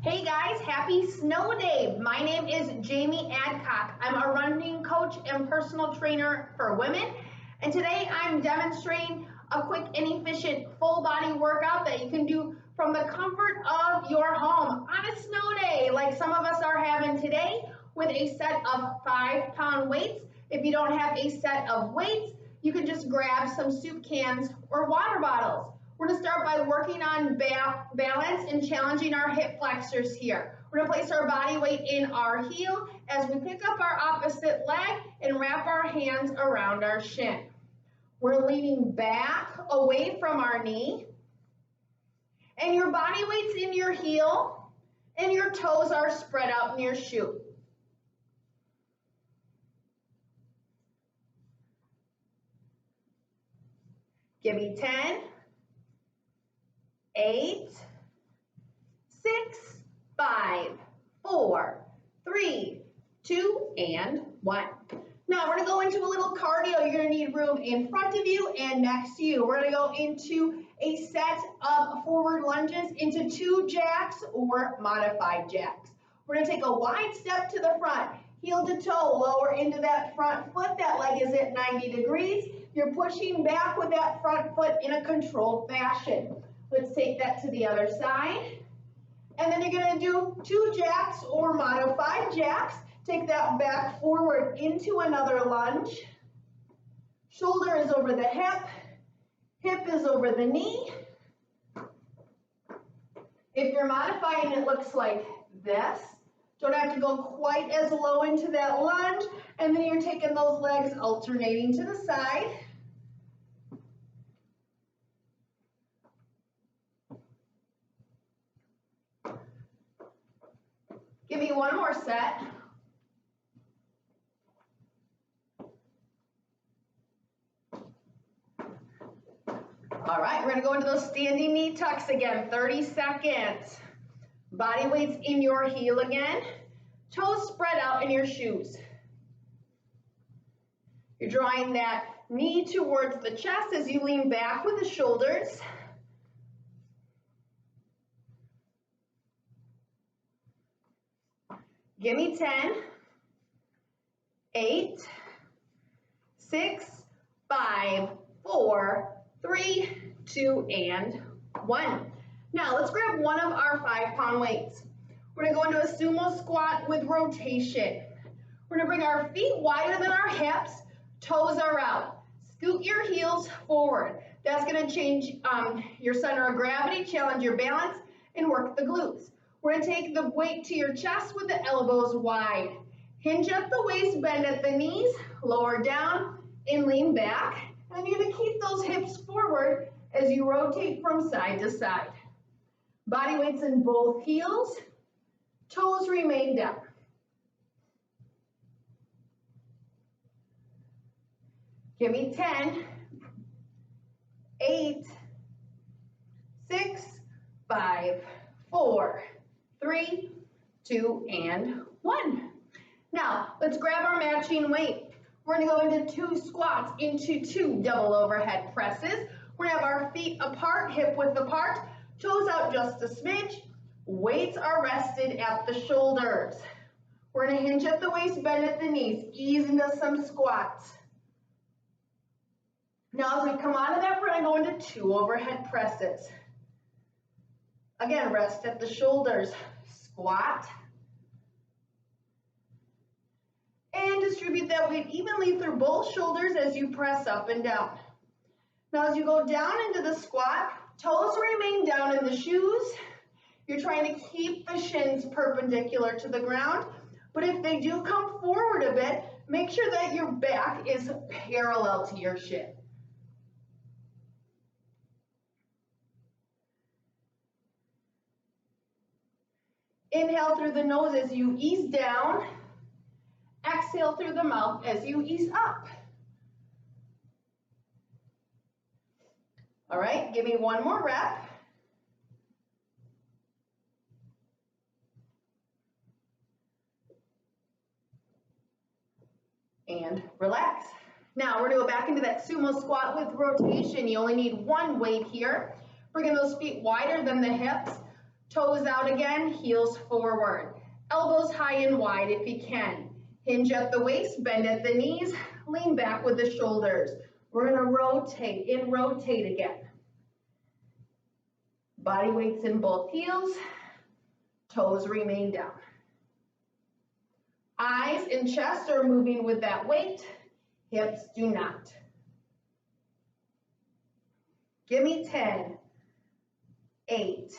Hey guys, happy snow day. My name is Jamie Adcock. I'm a running coach and personal trainer for women. And today I'm demonstrating a quick and efficient full body workout that you can do from the comfort of your home on a snow day like some of us are having today with a set of 5-pound weights. If you don't have a set of weights, you can just grab some soup cans or water bottles. We're going to start by working on balance and challenging our hip flexors here. We're going to place our body weight in our heel as we pick up our opposite leg and wrap our hands around our shin. We're leaning back away from our knee, and your body weight's in your heel, and your toes are spread out in your shoe. Give me 10. 8, 6, 5, 4, 3, 2, and 1. Now we're going to go into a little cardio. You're going to need room in front of you and next to you. We're going to go into a set of forward lunges into 2 jacks or modified jacks. We're going to take a wide step to the front, heel to toe, lower into that front foot. That leg is at 90 degrees. You're pushing back with that front foot in a controlled fashion. Let's take that to the other side. And then you're going to do 2 jacks or modified jacks. Take that back forward into another lunge. Shoulder is over the hip. Hip is over the knee. If you're modifying, it looks like this. Don't have to go quite as low into that lunge. And then you're taking those legs alternating to the side. Give me one more set. All right, we're going to go into those standing knee tucks again, 30 seconds. Body weight's in your heel again. Toes spread out in your shoes. You're drawing that knee towards the chest as you lean back with the shoulders. Give me 10, 8, 6, 5, 4, 3, 2, and 1. Now let's grab one of our 5-pound weights. We're going to go into a sumo squat with rotation. We're going to bring our feet wider than our hips, toes are out. Scoot your heels forward. That's going to change your center of gravity, challenge your balance, and work the glutes. We're going to take the weight to your chest with the elbows wide. Hinge at the waist, bend at the knees, lower down, and lean back. And you're going to keep those hips forward as you rotate from side to side. Body weight's in both heels. Toes remain down. Give me 10, 8, 6, 5, 4, 3, 2, and 1. Now, let's grab our matching weight. We're going to go into 2 squats, into 2 double overhead presses. We're going to have our feet apart, hip width apart, toes out just a smidge. Weights are rested at the shoulders. We're going to hinge at the waist, bend at the knees, ease into some squats. Now, as we come out of that, we're going to go into 2 overhead presses. Again, rest at the shoulders, squat, and distribute that weight evenly through both shoulders as you press up and down. Now, as you go down into the squat, toes remain down in the shoes. You're trying to keep the shins perpendicular to the ground, but if they do come forward a bit, make sure that your back is parallel to your shin. Inhale through the nose as you ease down. Exhale through the mouth as you ease up. All right, give me one more rep. And relax. Now we're going to go back into that sumo squat with rotation. You only need 1 weight here. Bringing those feet wider than the hips. Toes out again, heels forward. Elbows high and wide if you can. Hinge at the waist, bend at the knees, lean back with the shoulders. We're gonna rotate and rotate again. Body weight's in both heels, toes remain down. Eyes and chest are moving with that weight, hips do not. Give me 10, 8,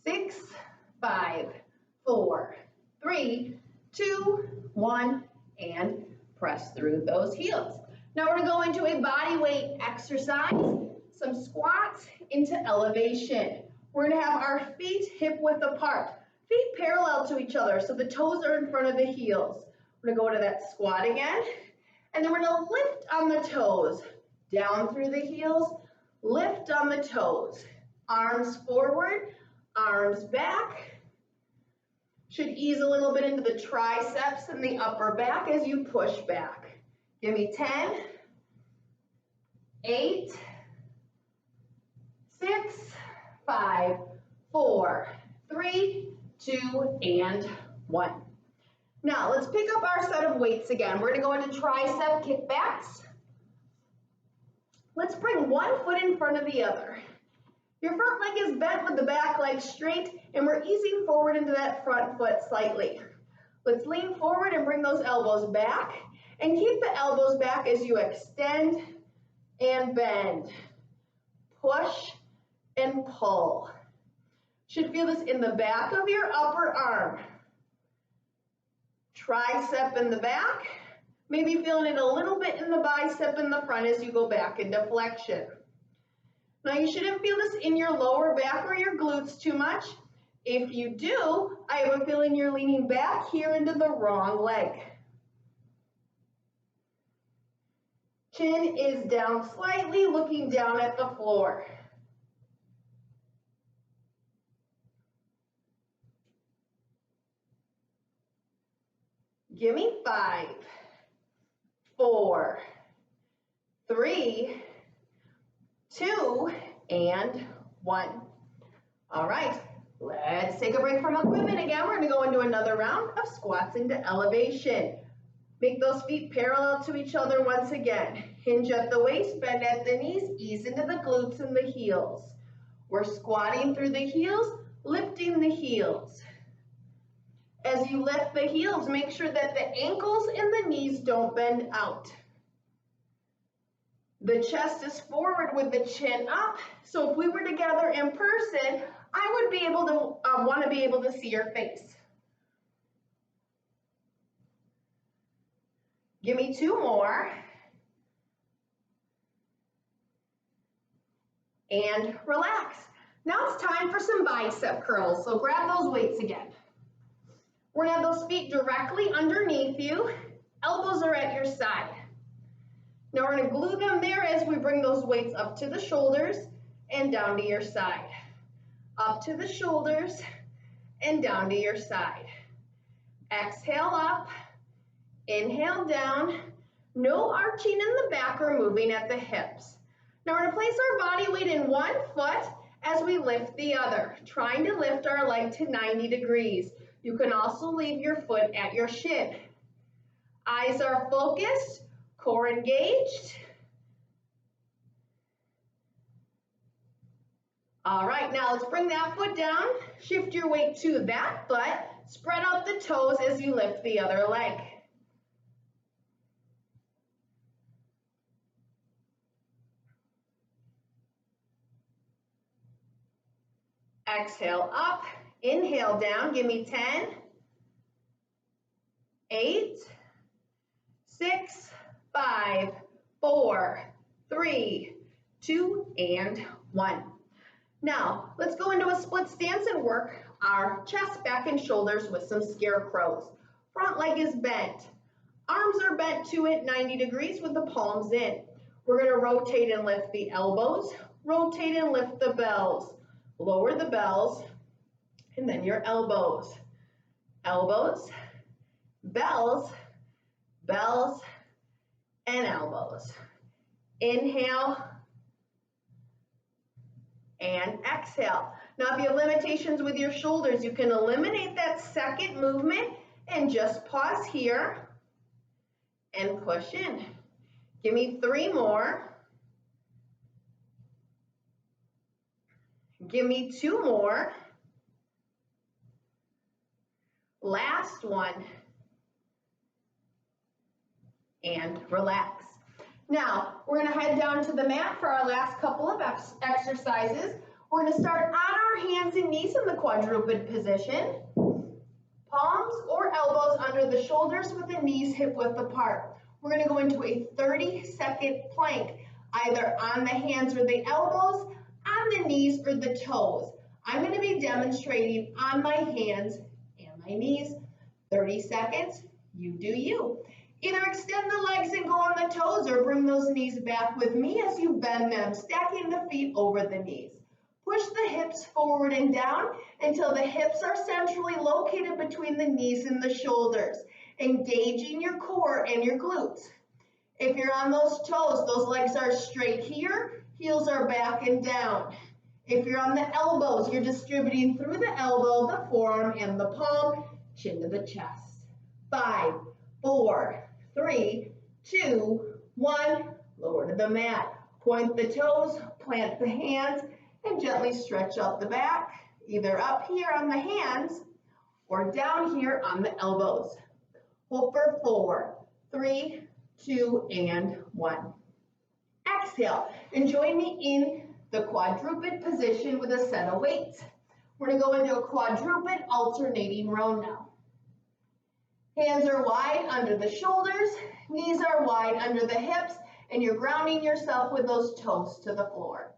6, 5, 4, 3, 2, 1, and press through those heels. Now we're going to go into a body weight exercise, some squats into elevation. We're gonna have our feet hip width apart, feet parallel to each other, so the toes are in front of the heels. We're gonna go to that squat again, and then we're gonna lift on the toes, down through the heels, lift on the toes, arms forward, arms back. Should ease a little bit into the triceps and the upper back as you push back. Give me 10, 8, 6, 5, 4, 3, 2, and 1. Now let's pick up our set of weights again. We're gonna go into tricep kickbacks. Let's bring one foot in front of the other. Your front leg is bent with the back leg straight, and we're easing forward into that front foot slightly. Let's lean forward and bring those elbows back, and keep the elbows back as you extend and bend. Push and pull. Should feel this in the back of your upper arm. Tricep in the back, maybe feeling it a little bit in the bicep in the front as you go back into flexion. Now you shouldn't feel this in your lower back or your glutes too much. If you do, I have a feeling you're leaning back here into the wrong leg. Chin is down slightly, looking down at the floor. Give me 5, 4, 3, 2, and 1. All right, let's take a break from equipment again. We're gonna go into another round of squats into elevation. Make those feet parallel to each other once again. Hinge at the waist, bend at the knees, ease into the glutes and the heels. We're squatting through the heels, lifting the heels. As you lift the heels, make sure that the ankles and the knees don't bend out. The chest is forward with the chin up, so if we were together in person, I would be able to want to be able to see your face. Give me 2 more. And relax. Now it's time for some bicep curls, so grab those weights again. We're gonna have those feet directly underneath you. Elbows are at your side. Now we're gonna glue them there as we bring those weights up to the shoulders and down to your side. Up to the shoulders and down to your side. Exhale up, inhale down. No arching in the back or moving at the hips. Now we're gonna place our body weight in one foot as we lift the other, trying to lift our leg to 90 degrees. You can also leave your foot at your shin. Eyes are focused, core engaged. All right, now let's bring that foot down. Shift your weight to that foot. Spread out the toes as you lift the other leg. Exhale up, inhale down, give me 10, 8, 6, 5, 4, 3, 2, and 1. Now, let's go into a split stance and work our chest, back, and shoulders with some scarecrows. Front leg is bent. Arms are bent to it 90 degrees with the palms in. We're going to rotate and lift the elbows, rotate and lift the bells. Lower the bells, and then your elbows. Elbows, bells, bells, and elbows. Inhale, and exhale. Now, if you have limitations with your shoulders, you can eliminate that second movement and just pause here and push in. Give me 3 more. Give me 2 more. Last one. And relax. Now, we're going to head down to the mat for our last couple of exercises. We're going to start on our hands and knees in the quadruped position. Palms or elbows under the shoulders with the knees hip width apart. We're going to go into a 30-second plank, either on the hands or the elbows, on the knees or the toes. I'm going to be demonstrating on my hands and my knees. 30 seconds, you do you. Either extend the legs and go on the toes or bring those knees back with me as you bend them, stacking the feet over the knees. Push the hips forward and down until the hips are centrally located between the knees and the shoulders, engaging your core and your glutes. If you're on those toes, those legs are straight here, heels are back and down. If you're on the elbows, you're distributing through the elbow, the forearm, and the palm, chin to the chest. 5, 4, 3, 2, 1, lower to the mat. Point the toes, plant the hands, and gently stretch out the back, either up here on the hands or down here on the elbows. Hold for 4, 3, 2, and 1. Exhale, and join me in the quadruped position with a set of weights. We're going to go into a quadruped alternating row now. Hands are wide under the shoulders, knees are wide under the hips, and you're grounding yourself with those toes to the floor.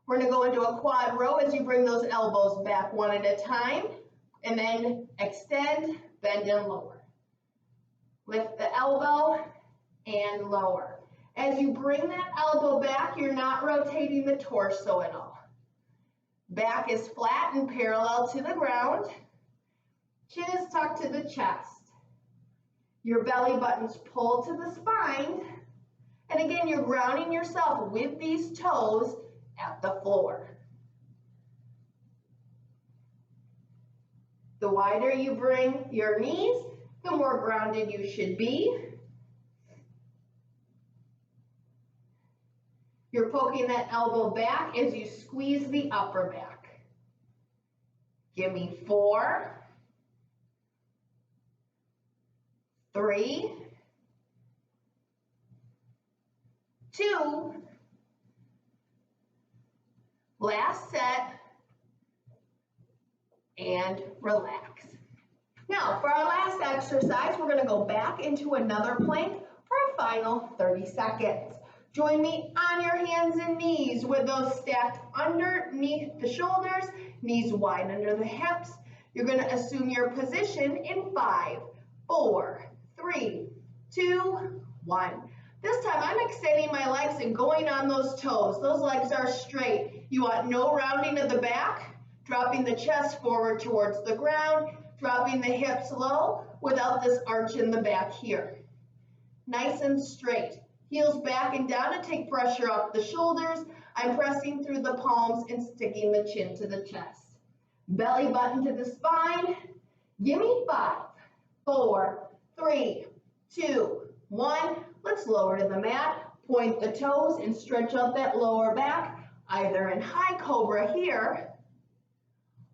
We're going to go into a quad row as you bring those elbows back one at a time, and then extend, bend, and lower. Lift the elbow and lower. As you bring that elbow back, you're not rotating the torso at all. Back is flat and parallel to the ground. Chin is tucked to the chest. Your belly buttons pull to the spine. And again, you're grounding yourself with these toes at the floor. The wider you bring your knees, the more grounded you should be. You're poking that elbow back as you squeeze the upper back. Give me 4, 3, 2, last set, and relax. Now, for our last exercise, we're going to go back into another plank for a final 30 seconds. Join me on your hands and knees with those stacked underneath the shoulders, knees wide under the hips. You're going to assume your position in 5, 4, 3, 2, 1. This time I'm extending my legs and going on those toes. Those legs are straight. You want no rounding of the back, dropping the chest forward towards the ground, dropping the hips low without this arch in the back here. Nice and straight. Heels back and down to take pressure off the shoulders. I'm pressing through the palms and sticking the chin to the chest. Belly button to the spine. Give me 5, 4, 3, 2, 1. Let's lower to the mat. Point the toes and stretch out that lower back, either in high cobra here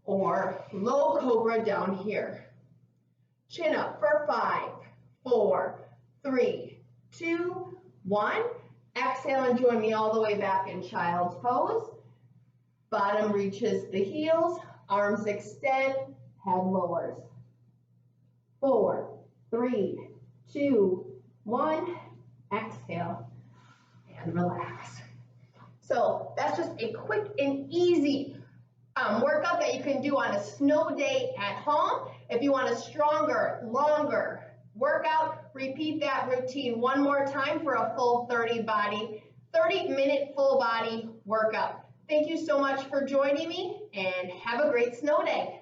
or low cobra down here. Chin up for 5, 4, 3, 2, 1. Exhale and join me all the way back in child's pose. Bottom reaches the heels, arms extend, head lowers. 4, 3, 2, 1. Exhale and relax. So that's just a quick and easy workout that you can do on a snow day at home. If you want a stronger, longer workout, repeat that routine one more time for a full 30-minute full body workout. Thank you so much for joining me and have a great snow day.